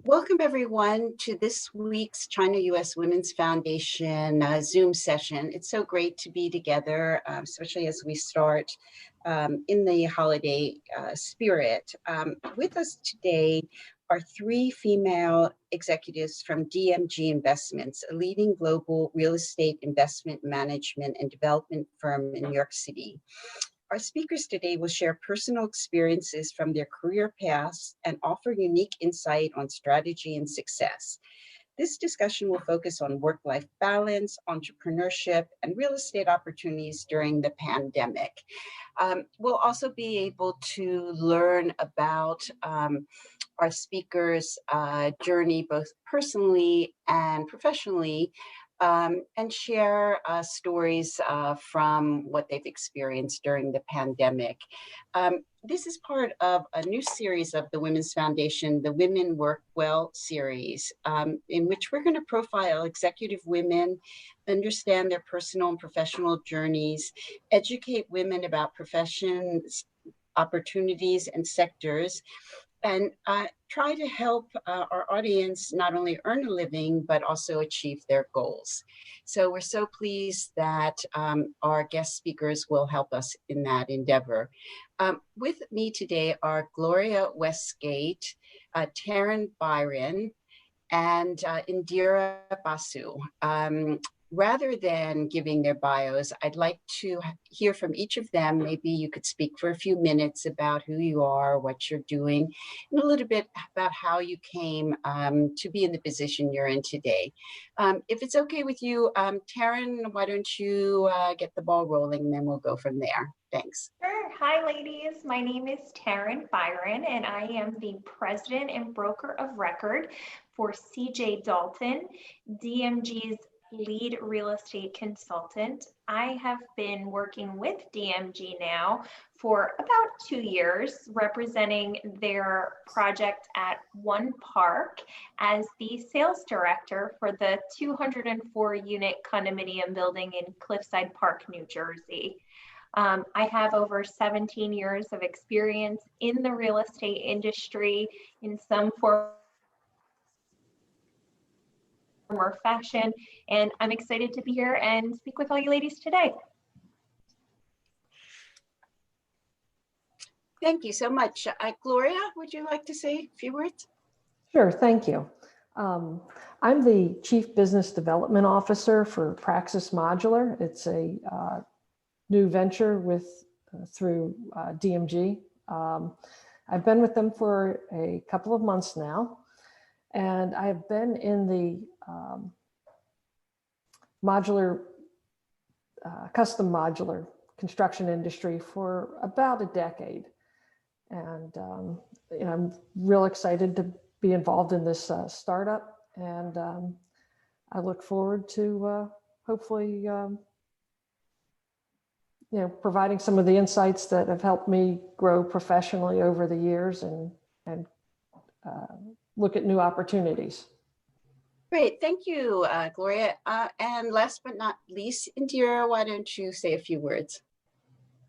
Welcome everyone to this week's China-U.S. Women's Foundation Zoom session. It's so great to be together, especially as we start in the holiday spirit. With us today are three female executives from DMG Investments, a leading global real estate investment management and development firm in New York City. Our speakers today will share personal experiences from their career paths and offer unique insight on strategy and success. This discussion will focus on work-life balance, entrepreneurship, and real estate opportunities during the pandemic. We'll also be able to learn about our speakers' journey, both personally and professionally, and share stories from what they've experienced during the pandemic. This is part of a new series of the Women's Foundation, the Women Work Well series, in which we're going to profile executive women, understand their personal and professional journeys, educate women about professions, opportunities, and sectors, and try to help our audience not only earn a living, but also achieve their goals. So we're so pleased that our guest speakers will help us in that endeavor. With me today are Gloria Westgate, Taryn Byron, and Indira Basu. Rather than giving their bios, I'd like to hear from each of them. Maybe you could speak for a few minutes about who you are, what you're doing, and a little bit about how you came to be in the position you're in today. If it's okay with you, Taryn, why don't you get the ball rolling, and then we'll go from there. Thanks. Sure. Hi, ladies. My name is Taryn Byron, and I am the president and broker of record for CJ Dalton, DMG's lead real estate consultant. I have been working with DMG now for about 2 years, representing their project at One Park as the sales director for the 204-unit condominium building in Cliffside Park, New Jersey. I have over 17 years of experience in the real estate industry in some form or fashion, and I'm excited to be here and speak with all you ladies today. Thank you so much. Gloria, would you like to say a few words? Sure, thank you. I'm the Chief Business Development Officer for Praxis Modular. It's a new venture through DMG. I've been with them for a couple of months now, and I've been in the custom modular construction industry for about a decade. And I'm real excited to be involved in this startup, and I look forward to hopefully providing some of the insights that have helped me grow professionally over the years and look at new opportunities. Great, thank you, Gloria. And last but not least, Indira, why don't you say a few words?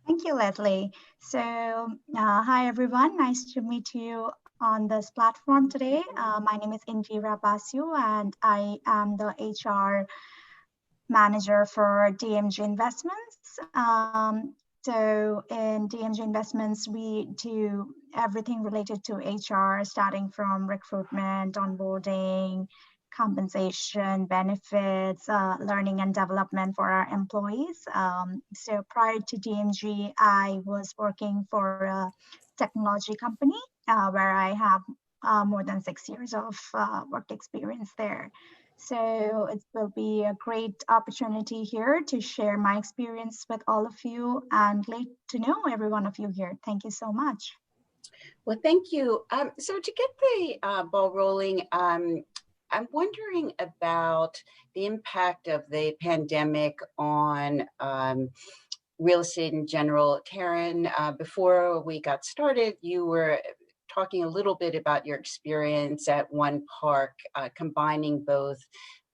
Thank you, Leslie. So, hi everyone, nice to meet you on this platform today. My name is Indira Basu, and I am the HR manager for DMG Investments. So in DMG Investments, we do everything related to HR, starting from recruitment, onboarding, compensation, benefits, learning and development for our employees. So prior to DMG, I was working for a technology company where I have more than 6 years of work experience there. So it will be a great opportunity here to share my experience with all of you and glad to know every one of you here. Thank you so much. Well, thank you. So to get the ball rolling, I'm wondering about the impact of the pandemic on real estate in general. Taryn, before we got started, you were talking a little bit about your experience at One Park, combining both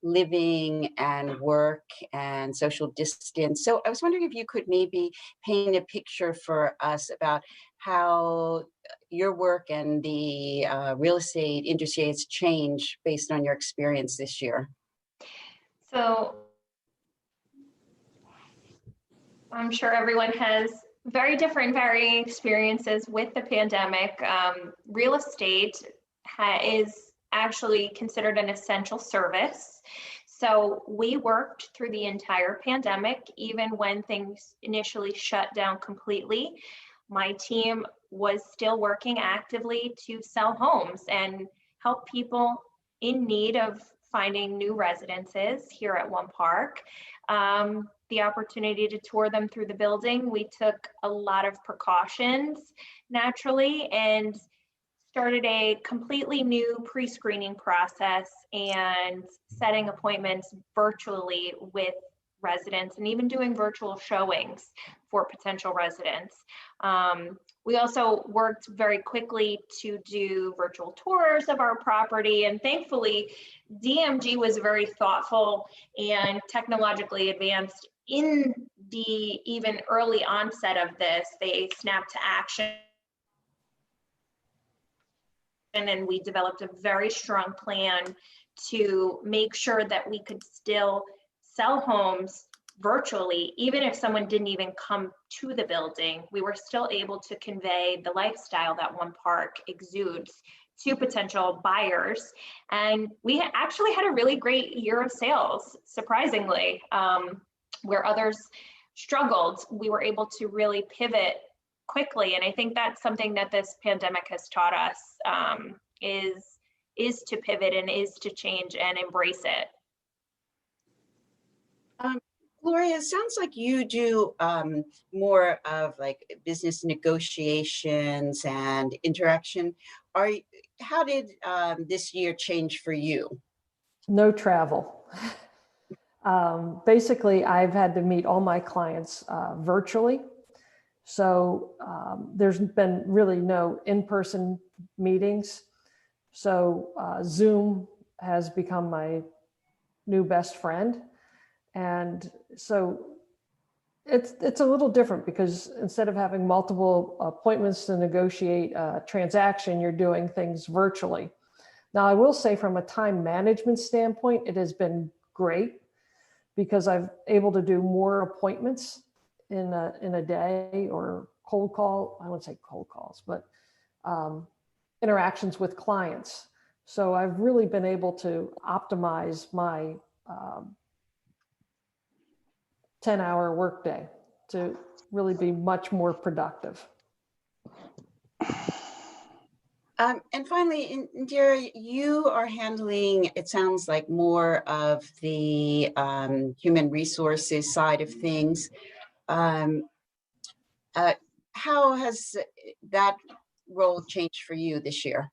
living and work and social distance. So I was wondering if you could maybe paint a picture for us about how your work and the real estate industry has changed based on your experience this year? So I'm sure everyone has very different varying experiences with the pandemic. Real estate is actually considered an essential service. So we worked through the entire pandemic, even when things initially shut down completely. My team was still working actively to sell homes and help people in need of finding new residences here at One Park. The opportunity to tour them through the building, we took a lot of precautions naturally and started a completely new pre-screening process and setting appointments virtually with residents and even doing virtual showings for potential residents. We also worked very quickly to do virtual tours of our property, and thankfully DMG was very thoughtful and technologically advanced in the even early onset of this. They snapped to action, and we developed a very strong plan to make sure that we could still sell homes virtually. Even if someone didn't even come to the building, we were still able to convey the lifestyle that One Park exudes to potential buyers. And we actually had a really great year of sales, surprisingly. Where others struggled, we were able to really pivot quickly. And I think that's something that this pandemic has taught us, is to pivot and is to change and embrace it. Gloria, it sounds like you do more of like business negotiations and interaction. How did this year change for you? No travel. Basically, I've had to meet all my clients virtually. So there's been really no in-person meetings. So Zoom has become my new best friend. And so it's a little different because instead of having multiple appointments to negotiate a transaction, you're doing things virtually. Now, I will say from a time management standpoint, it has been great because I'm able to do more appointments in a day, or cold call, I wouldn't say cold calls, but interactions with clients. So I've really been able to optimize my 10-hour workday to really be much more productive. And finally, Indira, you are handling, it sounds like, more of the human resources side of things. How has that role changed for you this year?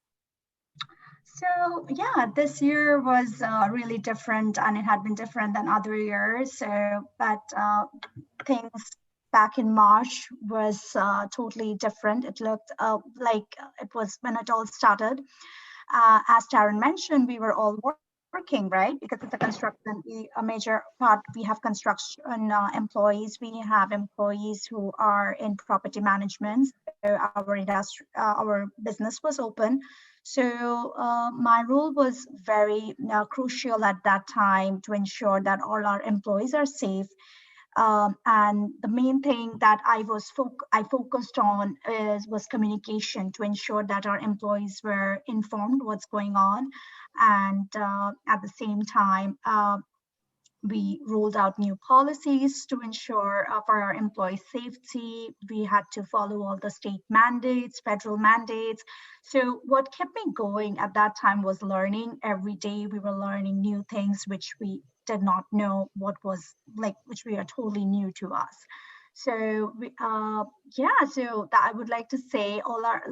So yeah, this year was really different, and it had been different than other years. So, but things back in March was totally different. It looked like it was when it all started. As Taryn mentioned, we were all working, right? Because it's a construction, a major part, we have construction employees. We have employees who are in property management. So our industry, our business was open. So my role was very crucial at that time to ensure that all our employees are safe. And the main thing that I focused on was communication, to ensure that our employees were informed what's going on. And at the same time, we rolled out new policies to ensure for our employee safety. We had to follow all the state mandates, federal mandates. So what kept me going at that time was learning. Every day we were learning new things, which we did not know what was like, which we are totally new to us. So yeah, so that I would like to say all our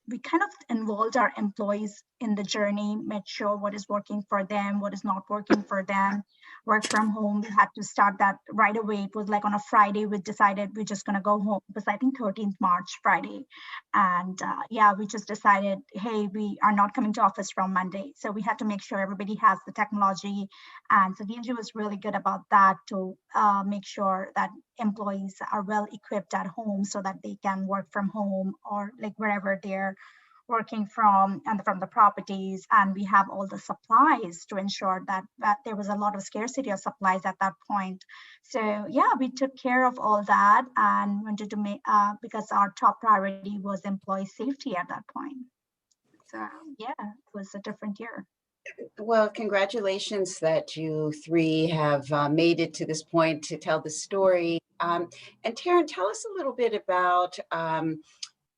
we kind of involved our employees in the journey, made sure what is working for them, what is not working for them. Work from home, we had to start that right away. It was like on a Friday, we decided we're just gonna go home. It was I think 13th March, Friday. And yeah, we just decided, hey, we are not coming to office from Monday. So we had to make sure everybody has the technology. And so DMG was really good about that, to make sure that employees are well equipped at home so that they can work from home or like wherever they're working from and from the properties, and we have all the supplies to ensure that there was a lot of scarcity of supplies at that point. So yeah, we took care of all that and wanted to make because our top priority was employee safety at that point. So yeah, it was a different year. Well, congratulations that you three have made it to this point to tell the story. And Taryn, tell us a little bit about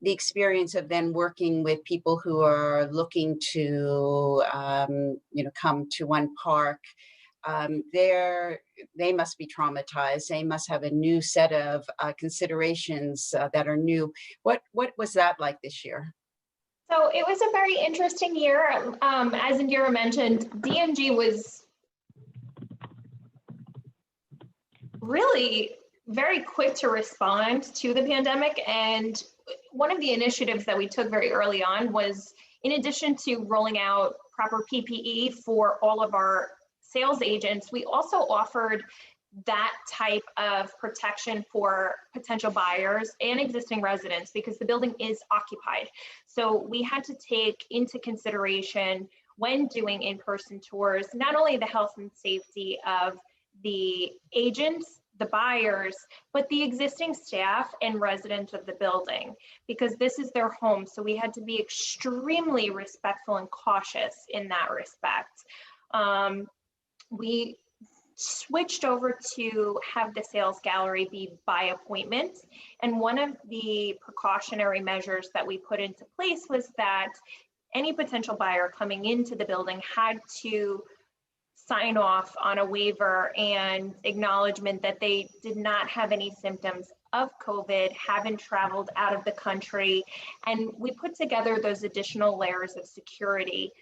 the experience of then working with people who are looking to, come to one park. They must be traumatized. They must have a new set of considerations that are new. What was that like this year? So it was a very interesting year. As Indira mentioned, DMG was really very quick to respond to the pandemic. And one of the initiatives that we took very early on was, in addition to rolling out proper PPE for all of our sales agents, we also offered that type of protection for potential buyers and existing residents because the building is occupied. So we had to take into consideration when doing in-person tours, not only the health and safety of the agents, the buyers, but the existing staff and residents of the building, because this is their home. So we had to be extremely respectful and cautious in that respect. We switched over to have the sales gallery be by appointment. And one of the precautionary measures that we put into place was that any potential buyer coming into the building had to sign off on a waiver and acknowledgement that they did not have any symptoms of COVID, haven't traveled out of the country. And we put together those additional layers of security.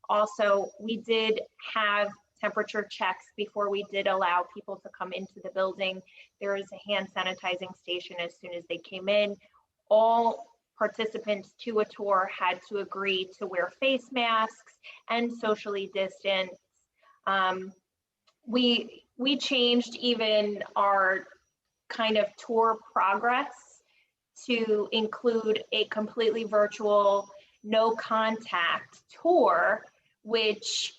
Also, we did have temperature checks before we did allow people to come into the building. There is a hand sanitizing station as soon as they came in. All participants to a tour had to agree to wear face masks and socially distance. We changed even our kind of tour progress to include a completely virtual, no contact tour, which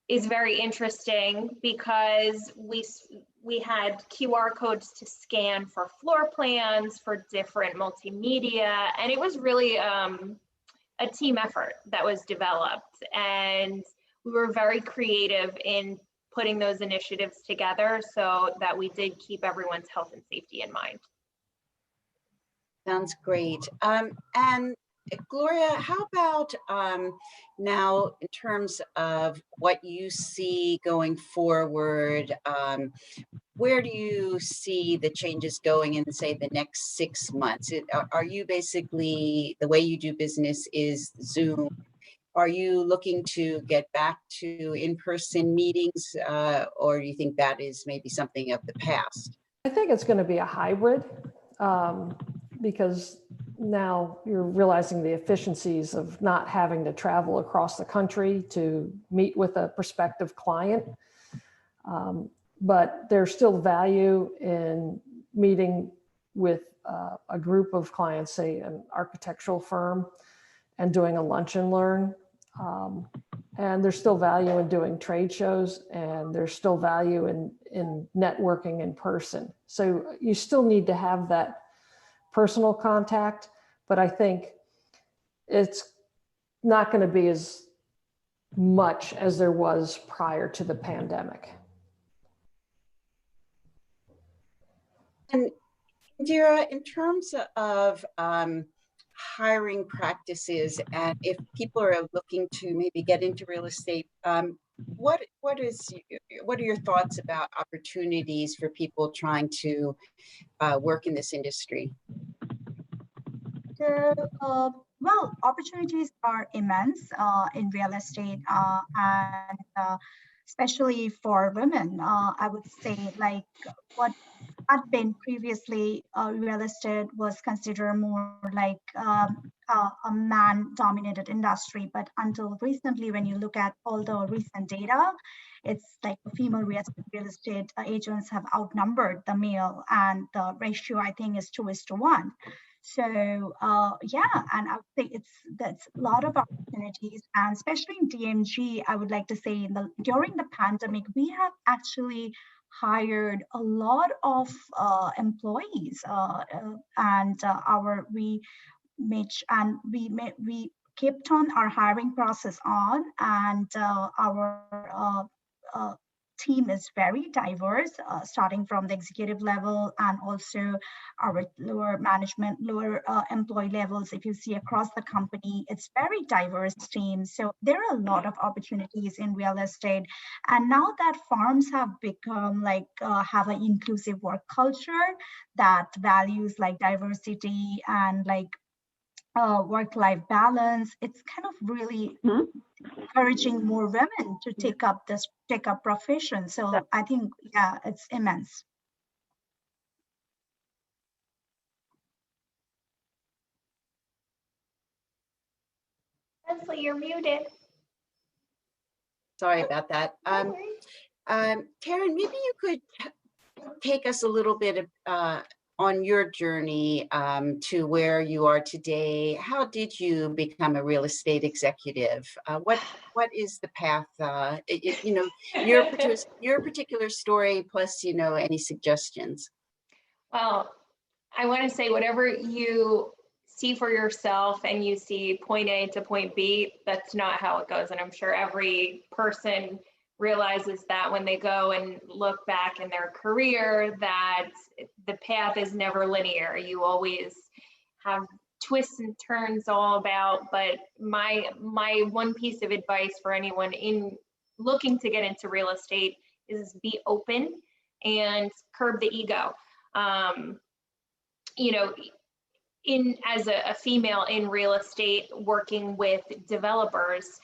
is very interesting because we had QR codes to scan for floor plans, for different multimedia, and it was really a team effort that was developed. And we were very creative in putting those initiatives together so that we did keep everyone's health and safety in mind. Sounds great. And Gloria, how about now in terms of what you see going forward? Where do you see the changes going in, say, the next 6 months? Are you basically, the way you do business is Zoom? Are you looking to get back to in-person meetings, or do you think that is maybe something of the past? I think it's going to be a hybrid because now you're realizing the efficiencies of not having to travel across the country to meet with a prospective client. But there's still value in meeting with a group of clients, say an architectural firm, and doing a lunch and learn. And there's still value in doing trade shows, and there's still value in networking in person. So you still need to have that personal contact, but I think it's not going to be as much as there was prior to the pandemic. And Indira, in terms of hiring practices, and if people are looking to maybe get into real estate, what are your thoughts about opportunities for people trying to work in this industry? Well, opportunities are immense in real estate, and especially for women. I would say, like, what had been previously, real estate was considered more like a man-dominated industry. But until recently, when you look at all the recent data, it's like the female real estate agents have outnumbered the male, and the ratio I think is 2:1. So yeah, and I would say that's a lot of opportunities, and especially in DMG, I would like to say during the pandemic, we have actually hired a lot of employees, and we kept on our hiring process on, and our uh, team is very diverse, starting from the executive level and also our lower employee levels. If you see across the company, it's very diverse team. So there are a lot of opportunities in real estate. And now that farms have become like, have an inclusive work culture that values like diversity and like work-life balance, it's kind of really encouraging more women to take up profession. So I think, yeah, it's immense. Leslie, you're muted. Sorry about that. Taryn, maybe you could take us a little bit on your journey to where you are today. How did you become a real estate executive? What is the path? Your particular story, plus any suggestions. Well, I want to say whatever you see for yourself and you see point A to point B, that's not how it goes. And I'm sure every person realizes that when they go and look back in their career, that the path is never linear. You always have twists and turns all about. But my one piece of advice for anyone in looking to get into real estate is be open and curb the ego. As a female in real estate working with developers,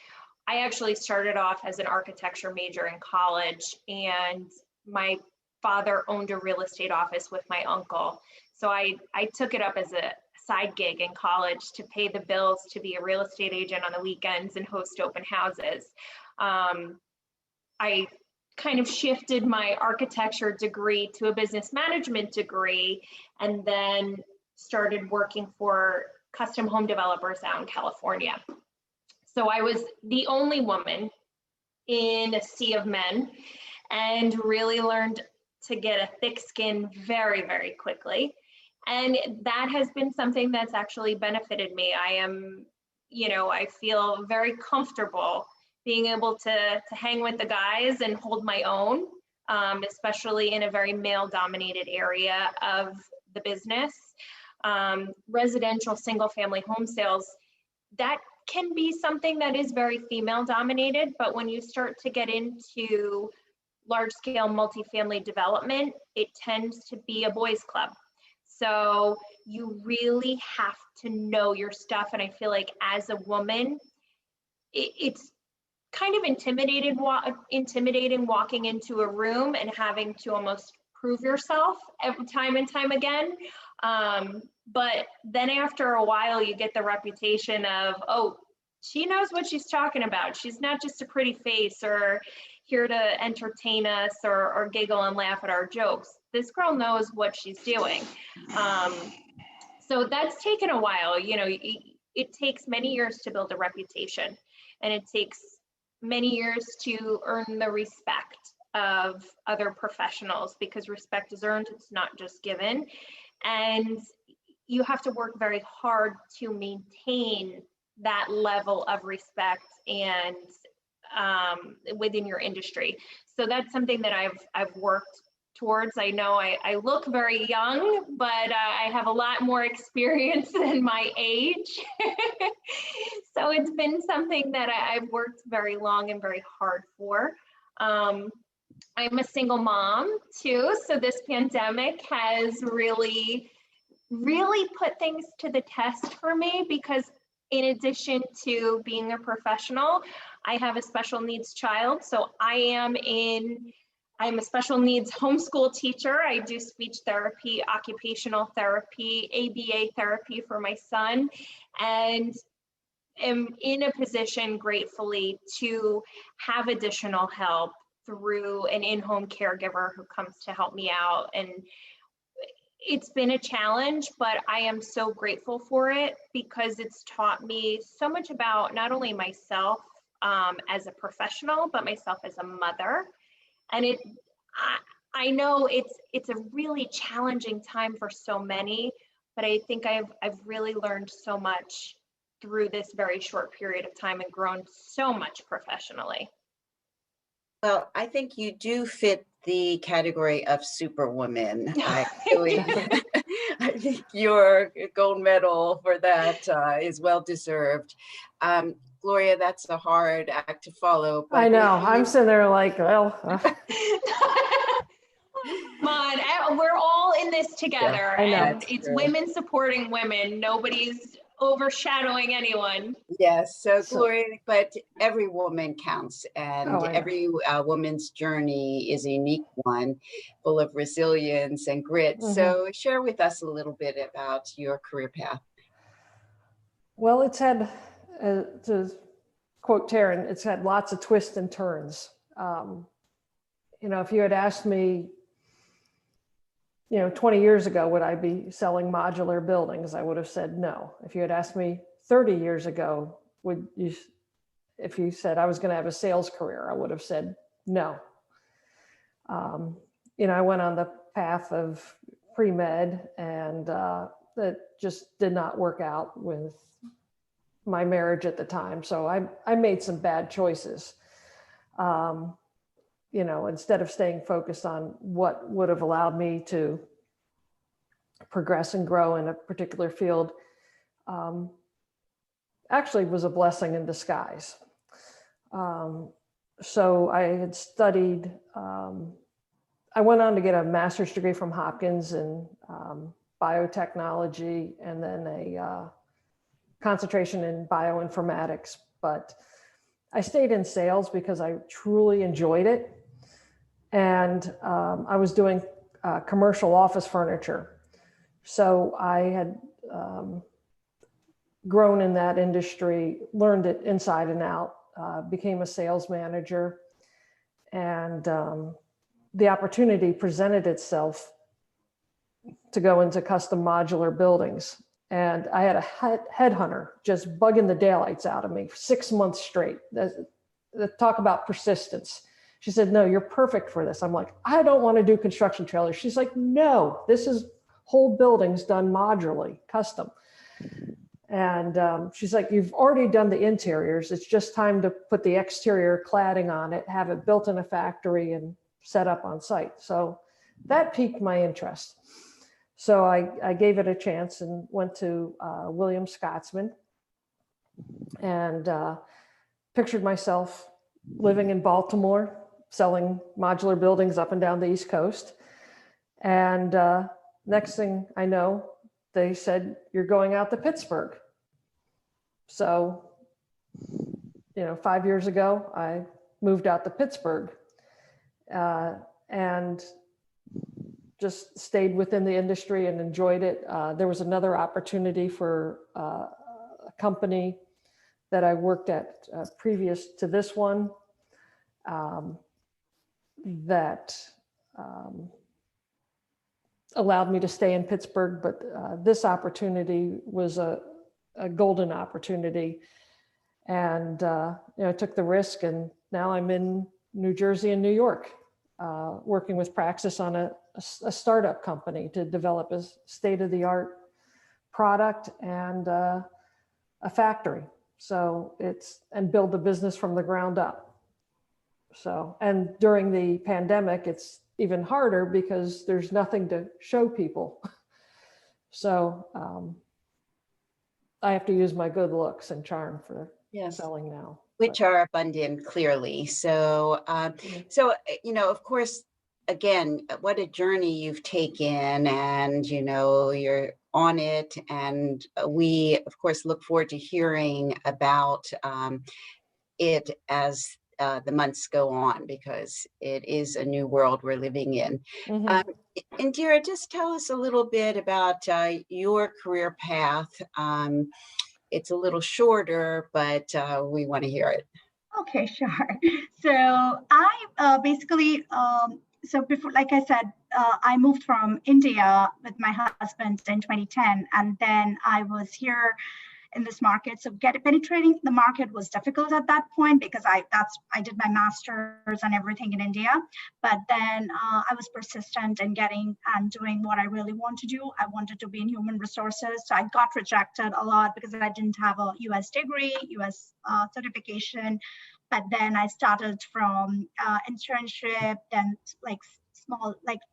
I actually started off as an architecture major in college, and my father owned a real estate office with my uncle. So I took it up as a side gig in college to pay the bills, to be a real estate agent on the weekends and host open houses. I kind of shifted my architecture degree to a business management degree, and then started working for custom home developers out in California. So I was the only woman in a sea of men, and really learned to get a thick skin very, very quickly. And that has been something that's actually benefited me. I feel very comfortable being able to hang with the guys and hold my own, especially in a very male-dominated area of the business. Residential single-family home sales, that can be something that is very female dominated, but when you start to get into large scale multifamily development, it tends to be a boys club. So you really have to know your stuff. And I feel like as a woman, it's kind of intimidating walking into a room and having to almost prove yourself every time and time again. But then after a while, you get the reputation of, oh, she knows what she's talking about. She's not just a pretty face or here to entertain us or giggle and laugh at our jokes. This girl knows what she's doing. So that's taken a while. It takes many years to build a reputation, and it takes many years to earn the respect of other professionals, because respect is earned, it's not just given. And you have to work very hard to maintain that level of respect and within your industry. So that's something that I've worked towards. I know I look very young, but I have a lot more experience than my age. So it's been something that I've worked very long and very hard for. I'm a single mom too, so this pandemic has really put things to the test for me, because in addition to being a professional, I have a special needs child. So I am in I'm a special needs homeschool teacher. I do speech therapy, occupational therapy, ABA therapy for my son, and am in a position, gratefully, to have additional help through an in-home caregiver who comes to help me out. And it's been a challenge, but I am so grateful for it because it's taught me so much about not only myself as a professional, but myself as a mother. And I know it's a really challenging time for so many, but I think I've really learned so much through this very short period of time and grown so much professionally. Well, I think you do fit the category of superwoman. I really, I think your gold medal for that is well deserved. Gloria, that's a hard act to follow. But I know. I'm sitting there like, well. Come on, we're all in this together, yeah, and it's true. Women supporting women. Nobody's overshadowing anyone. Yes, so Gloria, but every woman counts, and every woman's journey is a unique one, full of resilience and grit. Mm-hmm. So share with us a little bit about your career path. Well, it's had, to quote Taryn, it's had lots of twists and turns. You know, if you had asked me, 20 years ago, would I be selling modular buildings? I would have said no. If you had asked me 30 years ago, if you said I was going to have a sales career, I would have said no. I went on the path of pre-med, and that just did not work out with my marriage at the time. So I made some bad choices. Instead of staying focused on what would have allowed me to progress and grow in a particular field, actually was a blessing in disguise. So I had studied, I went on to get a master's degree from Hopkins in biotechnology, and then a concentration in bioinformatics. But I stayed in sales because I truly enjoyed it. And I was doing commercial office furniture. So I had grown in that industry, learned it inside and out, became a sales manager. And the opportunity presented itself to go into custom modular buildings. And I had a headhunter just bugging the daylights out of me for 6 months straight. Talk about persistence. She said, no, you're perfect for this. I'm like, I don't want to do construction trailers. She's like, no, this is whole buildings done modularly, custom. And she's like, you've already done the interiors. It's just time to put the exterior cladding on it, have it built in a factory and set up on site. So that piqued my interest. So I gave it a chance and went to William Scotsman, and pictured myself living in Baltimore, selling modular buildings up and down the East Coast. And next thing I know, they said, you're going out to Pittsburgh. So, 5 years ago, I moved out to Pittsburgh and just stayed within the industry and enjoyed it. There was another opportunity for a company that I worked at previous to this one, that allowed me to stay in Pittsburgh, but this opportunity was a golden opportunity. And I took the risk, and now I'm in New Jersey and New York, working with Praxis on a startup company to develop a state-of-the-art product and a factory. So and build the business from the ground up. So, and during the pandemic, it's even harder because there's nothing to show people. So I have to use my good looks and charm for selling now. Which are abundant, clearly. So, of course, again, what a journey you've taken, and, you're on it. And we, of course, look forward to hearing about it as the months go on, because it is a new world we're living in. Mhm. Indira, just tell us a little bit about your career path. It's a little shorter, but we want to hear it. Okay, sure. So I basically, so before, like I said, I moved from India with my husband in 2010, and then I was here in this market. So penetrating the market was difficult at that point because I did my master's and everything in India. But then I was persistent in getting and doing what I really want to do. I wanted to be in human resources. So I got rejected a lot because I didn't have a US degree, US certification. But then I started from internship, then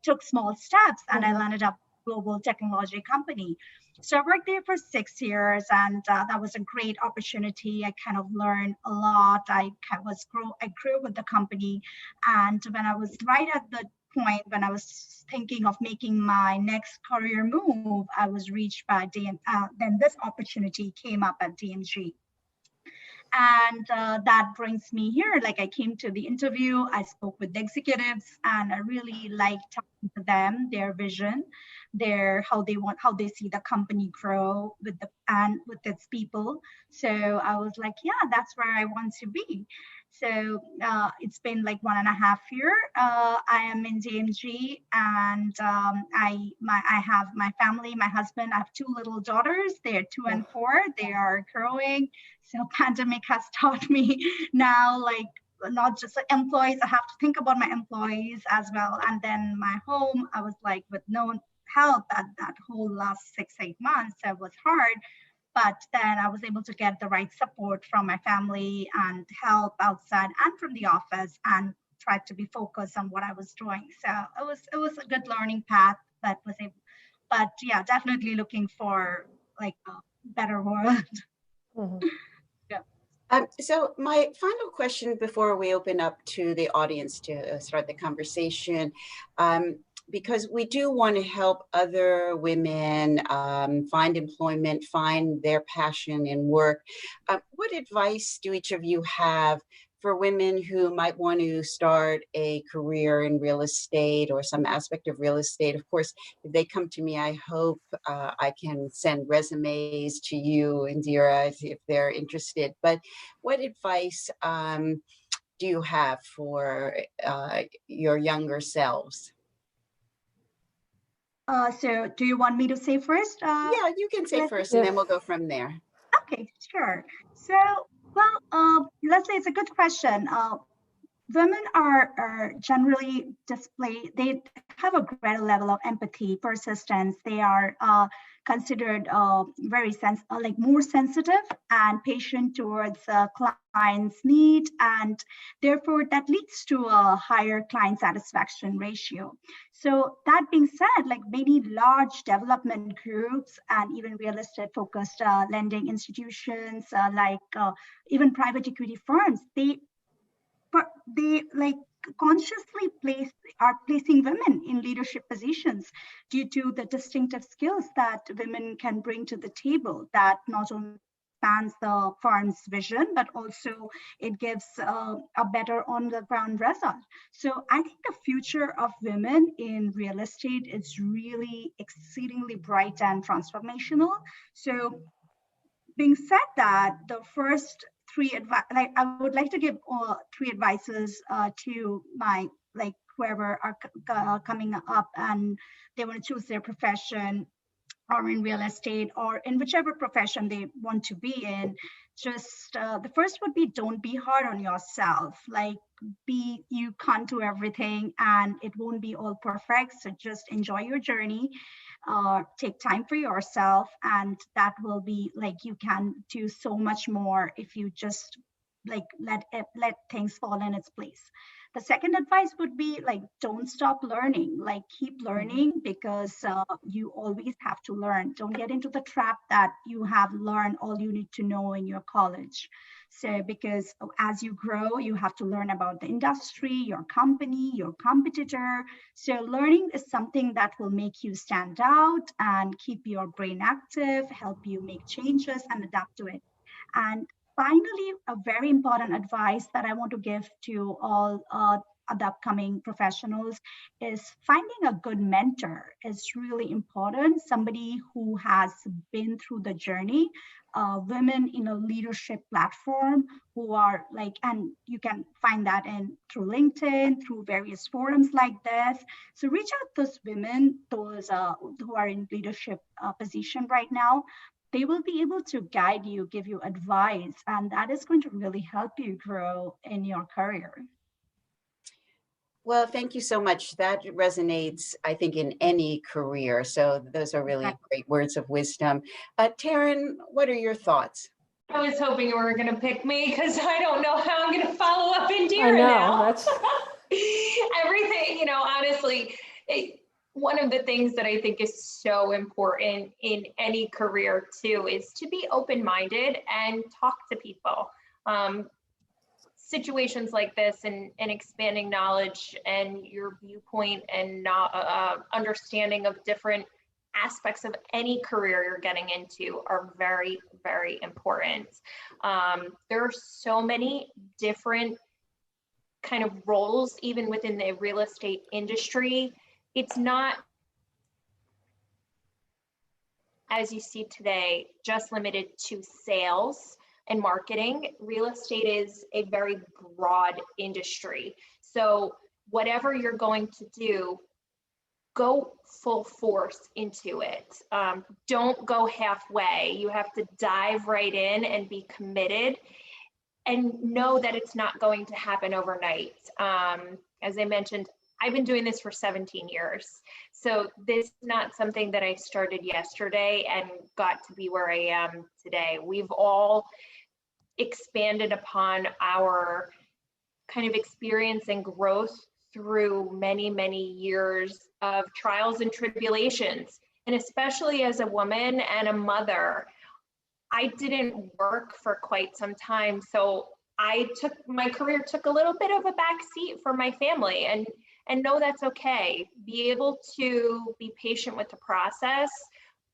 took small steps, and I landed up global technology company. So I worked there for 6 years, and that was a great opportunity. I kind of learned a lot. I grew with the company, and when I was right at the point when I was thinking of making my next career move, I was reached by then this opportunity came up at DMG. And that brings me here. Like, I came to the interview, I spoke with the executives, and I really liked talking to them, their vision, how they see the company grow with its people. So I was like, yeah, that's where I want to be. So it's been like 1.5 years. I am in DMG, and I have my family, my husband. I have two little daughters. They are 2 and 4. They are growing. So pandemic has taught me now, like, not just the employees. I have to think about my employees as well. And then my home, I was like, with no help at that whole last 6-8 months, so it was hard. But then I was able to get the right support from my family and help outside and from the office, and tried to be focused on what I was doing. So it was a good learning path that was able, but yeah, definitely looking for like a better world. Mhm. So my final question before we open up to the audience to start the conversation, because we do want to help other women find employment, find their passion in work. What advice do each of you have for women who might want to start a career in real estate or some aspect of real estate? Of course, if they come to me, I hope I can send resumes to you, Indira, if they're interested. But what advice do you have for your younger selves? So do you want me to say first? Yeah, you can say first, and then we'll go from there. Okay, sure. So, well, let's say it's a good question. Women are generally they have a greater level of empathy, persistence. They are considered like more sensitive and patient towards clients' need, and therefore that leads to a higher client satisfaction ratio. So that being said, like many large development groups and even real estate focused lending institutions, even private equity firms, they like consciously are placing women in leadership positions due to the distinctive skills that women can bring to the table, that not only expands the firm's vision, but also it gives a better on the ground result. So I think the future of women in real estate is really exceedingly bright and transformational. So being said that, the first I would like to give 3 advices to my, like, whoever are coming up and they want to choose their profession, or in real estate, or in whichever profession they want to be in. Just the first would be, don't be hard on yourself. Like, you can't do everything and it won't be all perfect. So just enjoy your journey, take time for yourself, and that will be like, you can do so much more if you just like let things fall in its place. The second advice would be, like, don't stop learning, like keep learning, because you always have to learn. Don't get into the trap that you have learned all you need to know in your college. So because as you grow, you have to learn about the industry, your company, your competitor. So learning is something that will make you stand out and keep your brain active, help you make changes and adapt to it. And finally, a very important advice that I want to give to all the upcoming professionals is finding a good mentor is really important. Somebody who has been through the journey, women in a leadership platform who are like, and you can find that in through LinkedIn, through various forums like this. So reach out to those women, those who are in leadership position right now. They will be able to guide you, give you advice, and that is going to really help you grow in your career. Well, thank you so much. That resonates, I think, in any career. So those are really great words of wisdom. Taryn, what are your thoughts? I was hoping you were going to pick me because I don't know how I'm going to follow up Indira I know, now. that's Everything, honestly, one of the things that I think is so important in any career too is to be open-minded and talk to people. Situations like this and expanding knowledge and your viewpoint and understanding of different aspects of any career you're getting into are very, very important. There are so many different kind of roles, even within the real estate industry. It's not, as you see today, just limited to sales and marketing. Real estate is a very broad industry. So whatever you're going to do, go full force into it. Don't go halfway. You have to dive right in and be committed and know that it's not going to happen overnight. As I mentioned, I've been doing this for 17 years. So this is not something that I started yesterday and got to be where I am today. We've all expanded upon our kind of experience and growth through many, many years of trials and tribulations. And especially as a woman and a mother, I didn't work for quite some time. So my career took a little bit of a back seat for my family, and know that's okay. Be able to be patient with the process,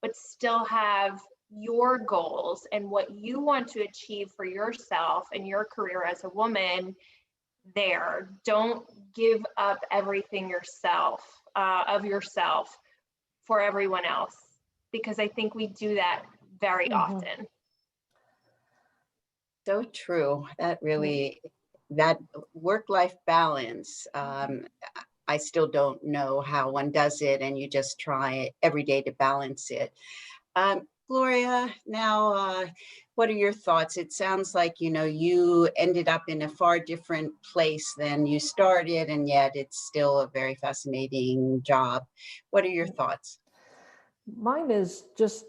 but still have your goals and what you want to achieve for yourself and your career as a woman there. Don't give up everything of yourself for everyone else, because I think we do that very often. So true. That really, that work-life balance, I still don't know how one does it, and you just try every day to balance it. Gloria, now, what are your thoughts? It sounds like, you ended up in a far different place than you started, and yet it's still a very fascinating job. What are your thoughts? Mine is just,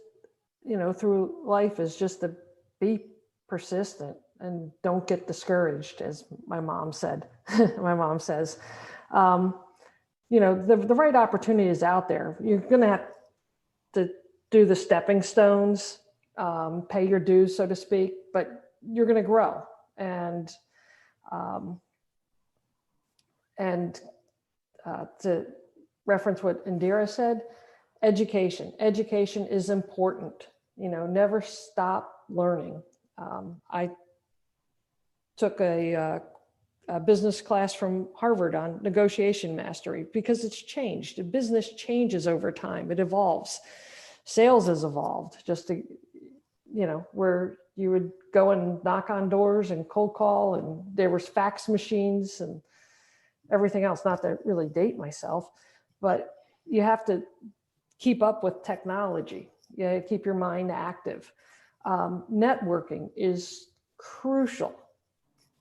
through life is just to be persistent and don't get discouraged, as my mom said. My mom says, the right opportunity is out there. You're going to have to do the stepping stones, pay your dues, so to speak, but you're going to grow. And to reference what Indira said, education is important. Never stop learning. I took a business class from Harvard on negotiation mastery because it's changed. The business changes over time. It evolves. Sales has evolved just to, where you would go and knock on doors and cold call, and there was fax machines and everything else. Not to really date myself, but you have to keep up with technology. You have to keep your mind active. Networking is crucial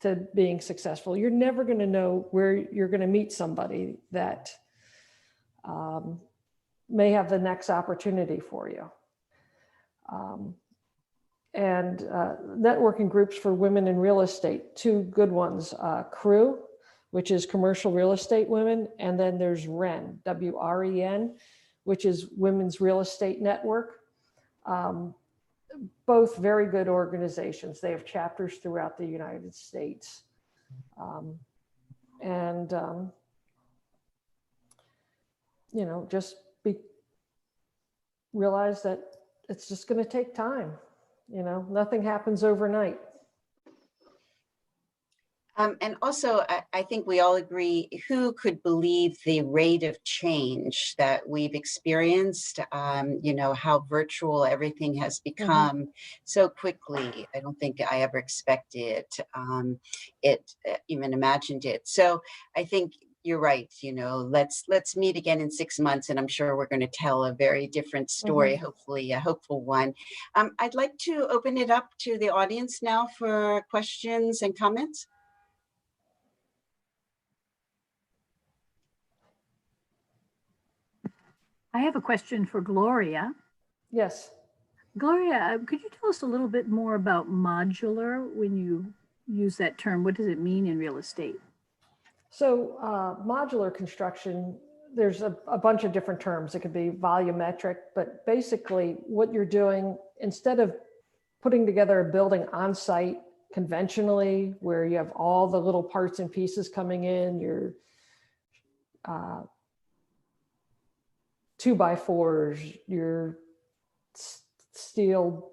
to being successful. You're never going to know where you're going to meet somebody that may have the next opportunity for you. And networking groups for women in real estate, two good ones, CREW, which is Commercial Real Estate Women, and then there's WREN, W-R-E-N, which is Women's Real Estate Network. Both very good organizations. They have chapters throughout the United States. Just realize that it's just going to take time. Nothing happens overnight. And also, I think we all agree, who could believe the rate of change that we've experienced? You know, how virtual everything has become so quickly. I don't think I ever expected even imagined it. So I think you're right. You know, let's meet again in 6 months, and I'm sure we're going to tell a very different story, hopefully a hopeful one. I'd like to open it up to the audience now for questions and comments. I have a question for Gloria. Yes. Gloria, could you tell us a little bit more about modular when you use that term? What does it mean in real estate? So modular construction, there's a bunch of different terms. It could be volumetric, but basically what you're doing, instead of putting together a building on site conventionally, where you have all the little parts and pieces coming in, your 2x4s, your steel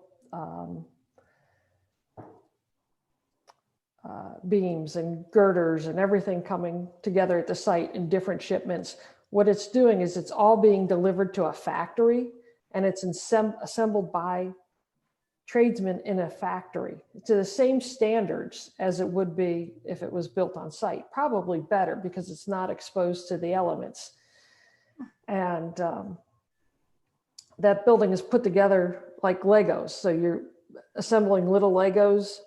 beams and girders and everything coming together at the site in different shipments. What it's doing is it's all being delivered to a factory, and it's assembled by tradesmen in a factory to the same standards as it would be if it was built on site, probably better because it's not exposed to the elements. And that building is put together like Legos. So you're assembling little Legos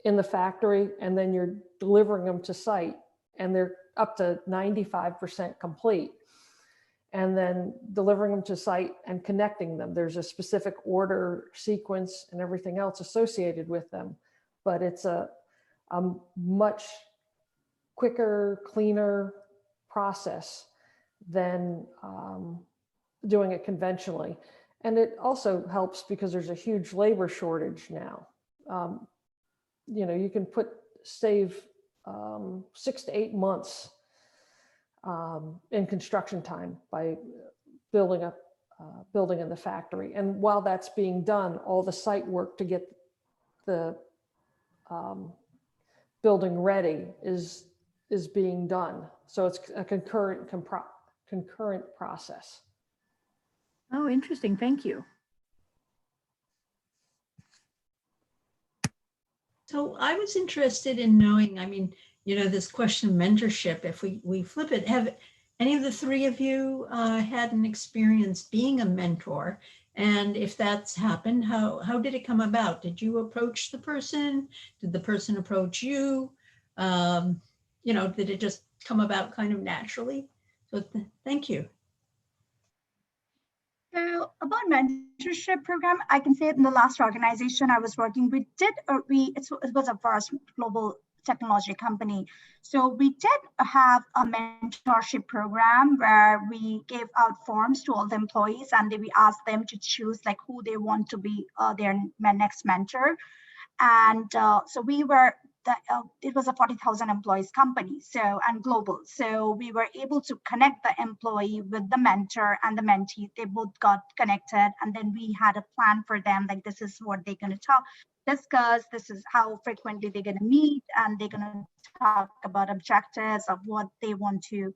in the factory, and then you're delivering them to site, and they're up to 95% complete. And then delivering them to site and connecting them. There's a specific order, sequence, and everything else associated with them. But it's a much quicker, cleaner process than doing it conventionally. And it also helps because there's a huge labor shortage now. You know, you can save 6 to 8 months in construction time by building a building in the factory. And while that's being done, all the site work to get the building ready is being done. So it's a concurrent process. Oh, interesting. Thank you. So I was interested in knowing, I mean, you know, this question of mentorship, if we flip it, have any of the three of you had an experience being a mentor? And if that's happened, how did it come about? Did you approach the person? Did the person approach you? You know, did it just come about kind of naturally? So thank you. So about mentorship program, I can say in the last organization I was working, it was a vast global technology company. So we did have a mentorship program where we gave out forms to all the employees, and then we asked them to choose like who they want to be their next mentor. And so we were, it was a 40,000 employees company, so, and global. So we were able to connect the employee with the mentor and the mentee. They both got connected, and then we had a plan for them, like this is what they're going to discuss, this is how frequently they're going to meet, and they're going to talk about objectives of what they want to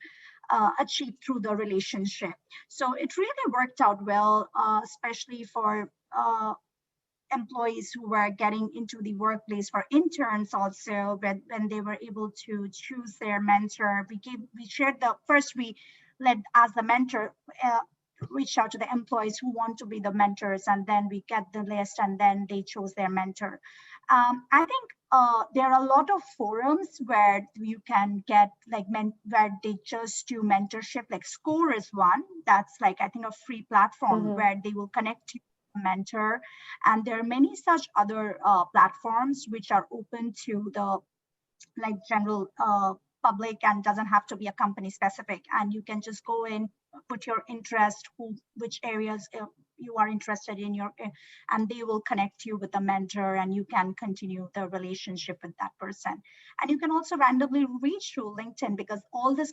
achieve through the relationship. So it really worked out well, especially for employees who were getting into the workplace, for interns also, when they were able to choose their mentor. We led as the mentor, reach out to the employees who want to be the mentors, and then we get the list, and then they chose their mentor. I think there are a lot of forums where you can get like where they just do mentorship, like Score is one. That's like, I think, a free platform where they will connect you to a mentor. And there are many such other platforms which are open to the like general public and doesn't have to be a company specific. And you can just go in, put your interest, which areas you are interested in, and they will connect you with a mentor, and you can continue the relationship with that person. And you can also randomly reach through LinkedIn, because all this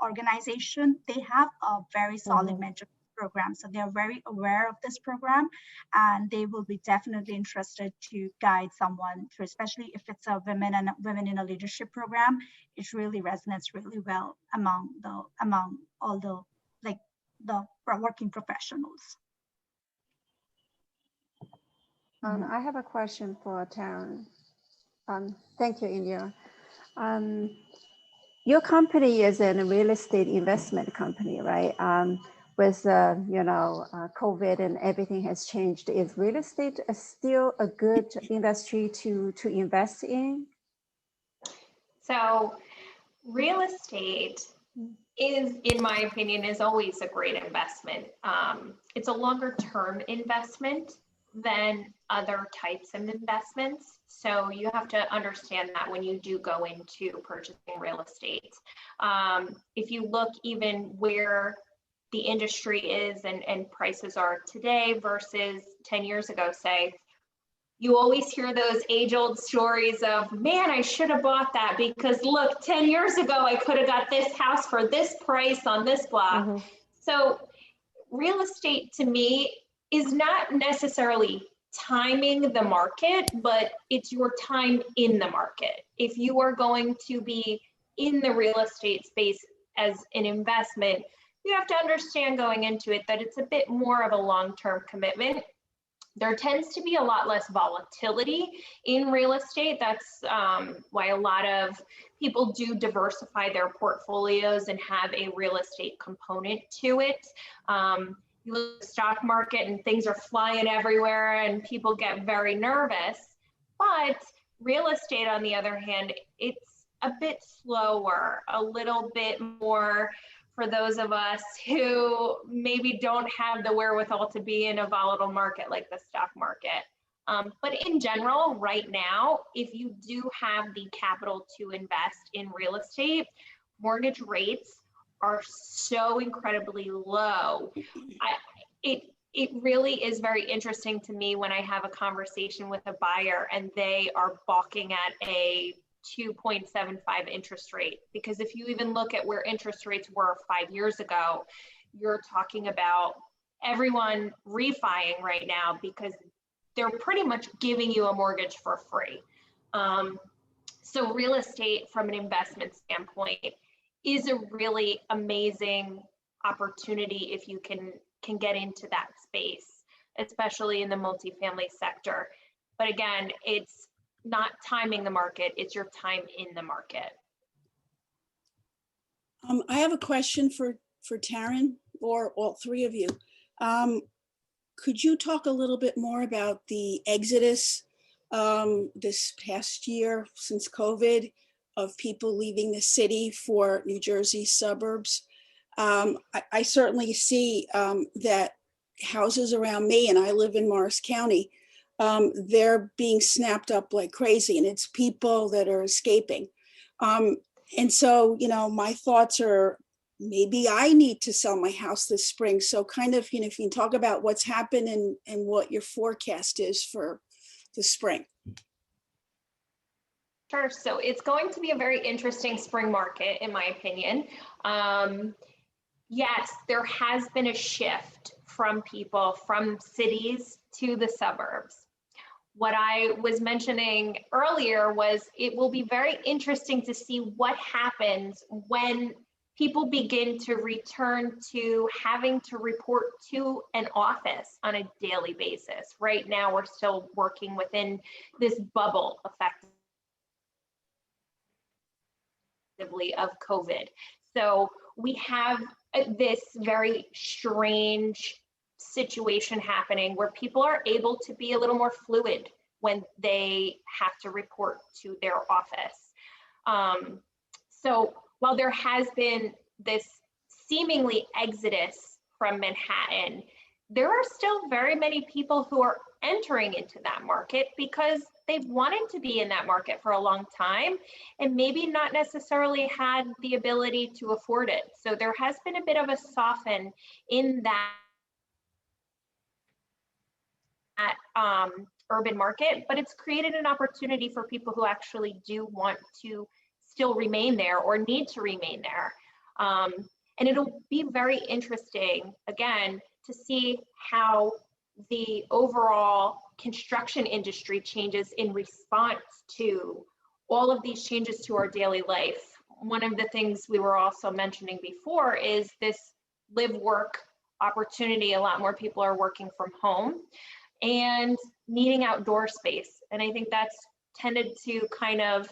organization, they have a very solid mentor program. So they're very aware of this program, and they will be definitely interested to guide someone through, especially if it's a women in a leadership program. It really resonates really well among all the the working professionals. I have a question for Taryn. Thank you, India. Your company is a real estate investment company, right? With COVID and everything has changed. Is real estate still a good industry to invest in? So real estate is, in my opinion, is always a great investment. It's a longer term investment than other types of investments. So you have to understand that when you do go into purchasing real estate. If you look even where the industry is and prices are today versus 10 years ago, say, you always hear those age-old stories of, man, I should have bought that because look, 10 years ago, I could have got this house for this price on this block. Mm-hmm. So real estate to me is not necessarily timing the market, but it's your time in the market. If you are going to be in the real estate space as an investment, you have to understand going into it that it's a bit more of a long-term commitment. There tends to be a lot less volatility in real estate. That's why a lot of people do diversify their portfolios and have a real estate component to it. You look at the stock market and things are flying everywhere and people get very nervous. But real estate, on the other hand, it's a bit slower, a little bit more for those of us who maybe don't have the wherewithal to be in a volatile market like the stock market. But in general, right now, if you do have the capital to invest in real estate, mortgage rates are so incredibly low. It really is very interesting to me when I have a conversation with a buyer and they are balking at a 2.75 interest rate, because if you even look at where interest rates were 5 years ago, you're talking about everyone refining right now because they're pretty much giving you a mortgage for free. So real estate from an investment standpoint is a really amazing opportunity if you can get into that space, especially in the multifamily sector. But again, it's not timing the market, it's your time in the market. I have a question for Taryn or all three of you. Could you talk a little bit more about the exodus this past year since COVID of people leaving the city for New Jersey suburbs? I certainly see that houses around me, and I live in Morris County, they're being snapped up like crazy, and it's people that are escaping. And so, my thoughts are maybe I need to sell my house this spring. So kind of, if you can talk about what's happened and what your forecast is for the spring. Sure. So it's going to be a very interesting spring market, in my opinion. Yes, there has been a shift from people from cities to the suburbs. What I was mentioning earlier was it will be very interesting to see what happens when people begin to return to having to report to an office on a daily basis. Right now, we're still working within this bubble effectively of COVID. So we have this very strange situation happening where people are able to be a little more fluid when they have to report to their office. So while there has been this seemingly exodus from Manhattan, there are still very many people who are entering into that market because they've wanted to be in that market for a long time and maybe not necessarily had the ability to afford it. So there has been a bit of a soften in that urban market, but it's created an opportunity for people who actually do want to still remain there or need to remain there. And it'll be very interesting, again, to see how the overall construction industry changes in response to all of these changes to our daily life. One of the things we were also mentioning before is this live work opportunity. A lot more people are working from home and needing outdoor space. And I think that's tended to kind of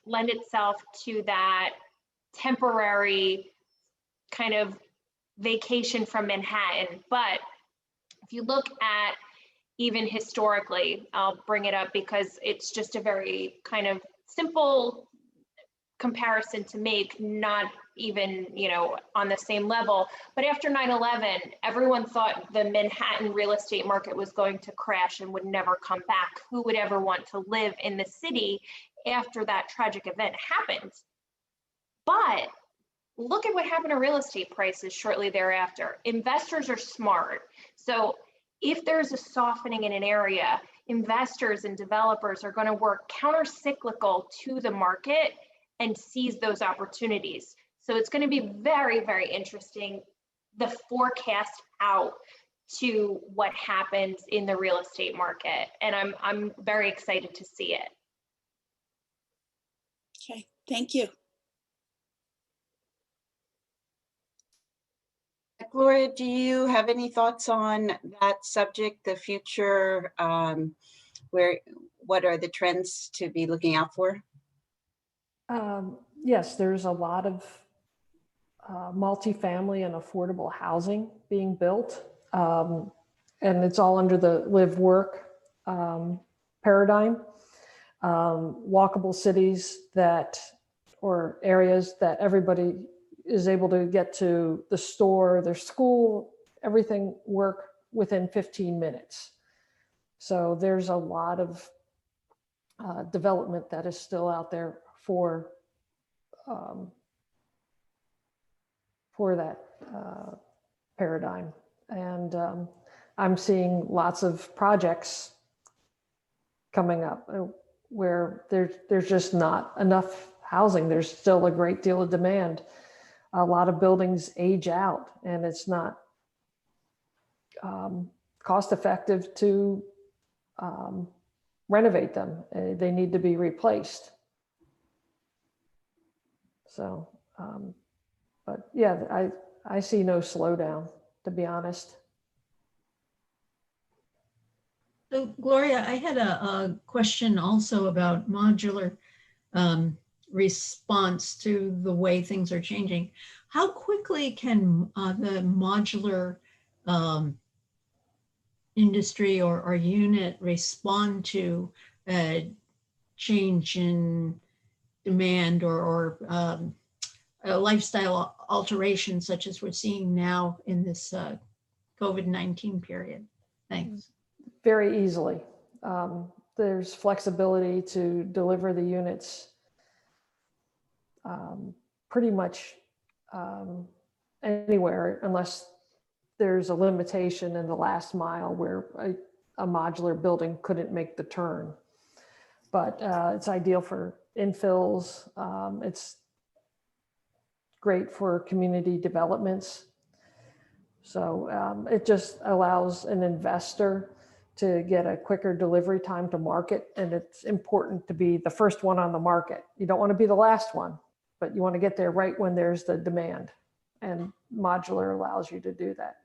lend itself to that temporary kind of vacation from Manhattan. But if you look at even historically, I'll bring it up because it's just a very kind of simple comparison to make, not even, you know, on the same level. But after 9/11, everyone thought the Manhattan real estate market was going to crash and would never come back. Who would ever want to live in the city after that tragic event happened? But look at what happened to real estate prices shortly thereafter. Investors are smart. So if there's a softening in an area, investors and developers are going to work counter-cyclical to the market and seize those opportunities. So it's going to be very, very interesting, the forecast out to what happens in the real estate market. And I'm very excited to see it. Okay, thank you. Gloria, do you have any thoughts on that subject, the future, what are the trends to be looking out for? Yes, there's a lot of multifamily and affordable housing being built. And it's all under the live work paradigm. Walkable cities or areas that everybody is able to get to the store, their school, everything work within 15 minutes. So there's a lot of development that is still out there for that paradigm. And I'm seeing lots of projects coming up where there's just not enough housing. There's still a great deal of demand. A lot of buildings age out, and it's not cost effective to renovate them. They need to be replaced. So, but yeah, I see no slowdown, to be honest. So Gloria, I had a question also about modular response to the way things are changing. How quickly can the modular industry or unit respond to a change in demand or a lifestyle alteration such as we're seeing now in this COVID-19 period? Thanks. Very easily. There's flexibility to deliver the units pretty much anywhere, unless there's a limitation in the last mile where a modular building couldn't make the turn. But it's ideal for infills. It's great for community developments. So it just allows an investor to get a quicker delivery time to market. And it's important to be the first one on the market. You don't want to be the last one, but you want to get there right when there's the demand. And modular allows you to do that.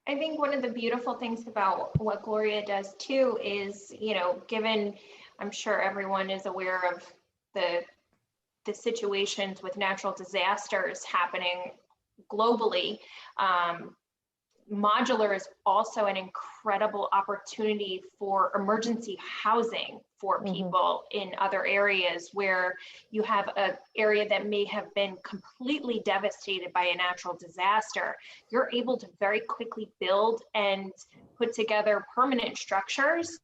I think one of the beautiful things about what Gloria does too is, you know, given, I'm sure everyone is aware of the situations with natural disasters happening globally, modular is also an incredible opportunity for emergency housing for people in other areas where you have an area that may have been completely devastated by a natural disaster. You're able to very quickly build and put together permanent structures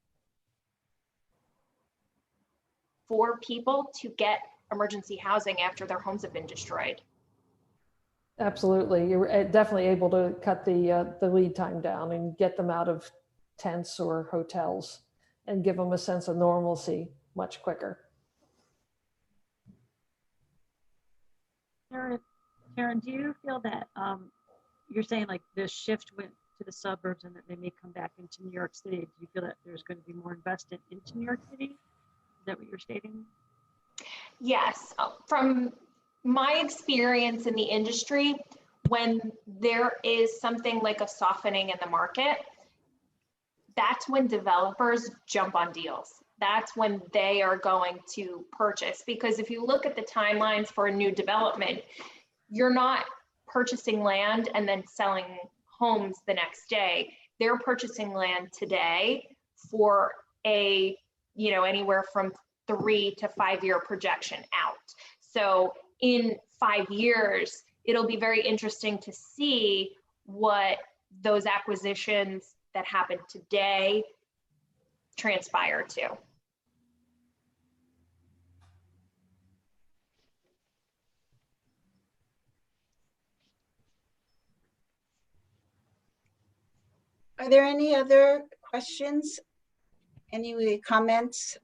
for people to get emergency housing after their homes have been destroyed. Absolutely. You're definitely able to cut the lead time down and get them out of tents or hotels and give them a sense of normalcy much quicker. Karen, do you feel that you're saying like the shift went to the suburbs and that they may come back into New York City. Do you feel that there's going to be more invested into New York City? Is that what you're stating? Yes, from my experience in the industry, when there is something like a softening in the market, that's when developers jump on deals. That's when they are going to purchase. Because if you look at the timelines for a new development, you're not purchasing land and then selling homes the next day. They're purchasing land today for a, anywhere from 3 to 5 year projection out. So in 5 years, it'll be very interesting to see what those acquisitions that happen today transpire to. Are there any other questions? Any comments?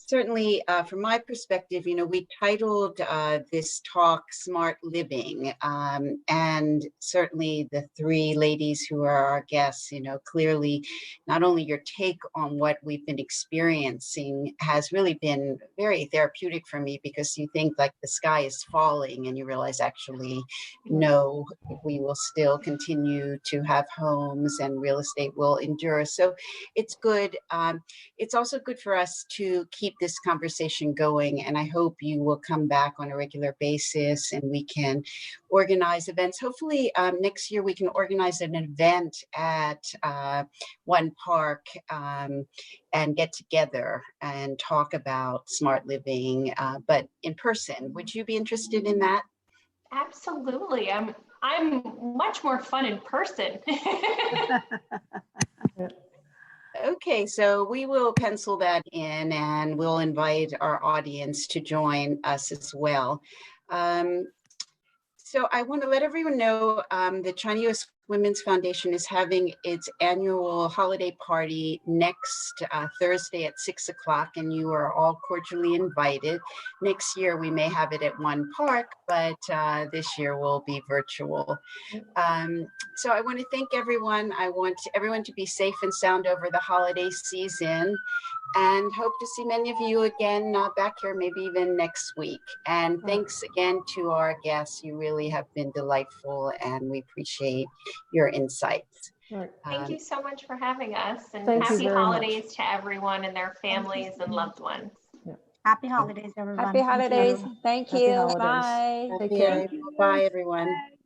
Certainly, from my perspective, we titled this talk Smart Living, and certainly the three ladies who are our guests, clearly not only your take on what we've been experiencing has really been very therapeutic for me, because you think like the sky is falling and you realize actually, no, we will still continue to have homes and real estate will endure. So it's good. It's also good for us to keep this conversation going, and I hope you will come back on a regular basis and we can organize events. Hopefully next year we can organize an event at one park and get together and talk about smart living, but in person. Would you be interested in that? Absolutely. I'm much more fun in person. Okay, so we will pencil that in and we'll invite our audience to join us as well. So I want to let everyone know the China U.S. Women's Foundation is having its annual holiday party next Thursday at 6 o'clock, and you are all cordially invited. Next year, we may have it at one park, but this year will be virtual. So I want to thank everyone. I want everyone to be safe and sound over the holiday season, and hope to see many of you again back here, maybe even next week. And thanks again to our guests. You really have been delightful, and we appreciate your insights. Thank you so much for having us, and Thank you happy very holidays much. to everyone and their families and loved ones. Happy holidays, everyone. Happy Thank you. holidays. Thank Happy you. holidays. Bye. Take care. Bye, everyone. Bye.